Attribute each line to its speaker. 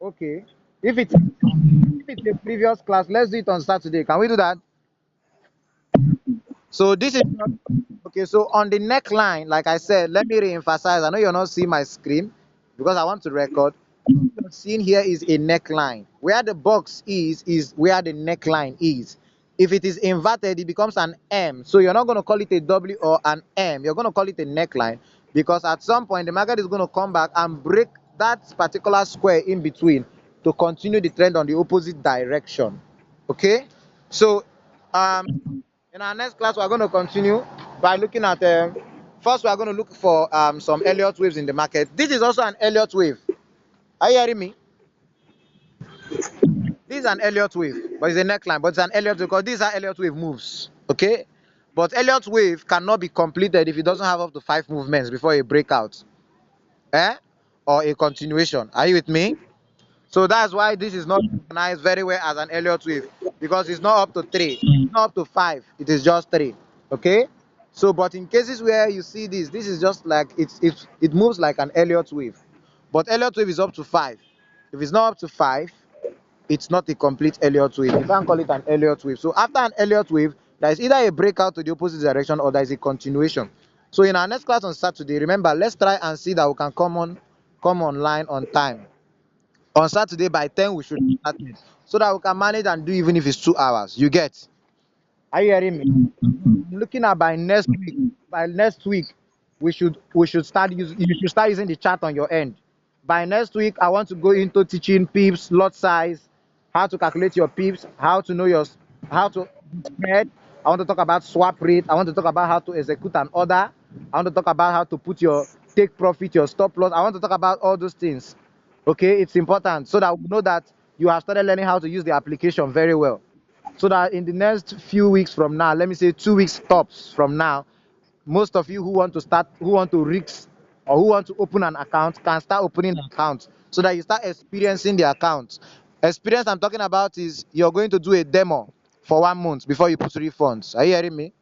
Speaker 1: Okay. If it's a previous class, let's do it on Saturday. Can we do that? So this is not okay. So on the neckline, like I said, let me re-emphasize. I know you're not seeing my screen because I want to record. What you're seeing here is a neckline. Where the box is where the neckline is. If it is inverted, it becomes an M. So you're not going to call it a W or an M. You're going to call it a neckline because at some point the market is going to come back and break that particular square in between to continue the trend on the opposite direction. Okay. So in our next class, we're going to continue by looking at first, we are going to look for some Elliott waves in the market. This is also an Elliott wave. Are you hearing me? This is an Elliott wave, but it's a neckline, but it's an Elliott wave because these are Elliott wave moves. Okay? But Elliott wave cannot be completed if it doesn't have up to 5 movements before a breakout. Eh? Or a continuation. Are you with me? So that's why this is not recognized very well as an Elliott wave because it's not up to 3, it's not up to 5, it is just 3. Okay? So, but in cases where you see this is just like it moves like an Elliott wave. But Elliott wave is up to 5. If it's not up to 5, it's not a complete Elliott wave. You can't call it an Elliott wave. So after an Elliott wave, there is either a breakout to the opposite direction or there is a continuation. So in our next class on Saturday, remember, let's try and see that we can come online on time. On Saturday by 10 we should start it so that we can manage and do even if it's 2 hours. You get? Are you hearing me? I'm looking at by next week. By next week, we should start using you should start using the chart on your end. By next week, I want to go into teaching pips, lot size, how to calculate your pips, how to spread. I want to talk about swap rate. I want to talk about how to execute an order. I want to talk about how to put your take profit, your stop loss. I want to talk about all those things. Okay, it's important so that we know that you have started learning how to use the application very well so that in the next few weeks from now, let me say 2 weeks tops from now, most of you who want to risk or who want to open an account can start opening accounts so that you start experiencing the account. Experience I'm talking about is you're going to do a demo for 1 month before you put refunds. Are you hearing me?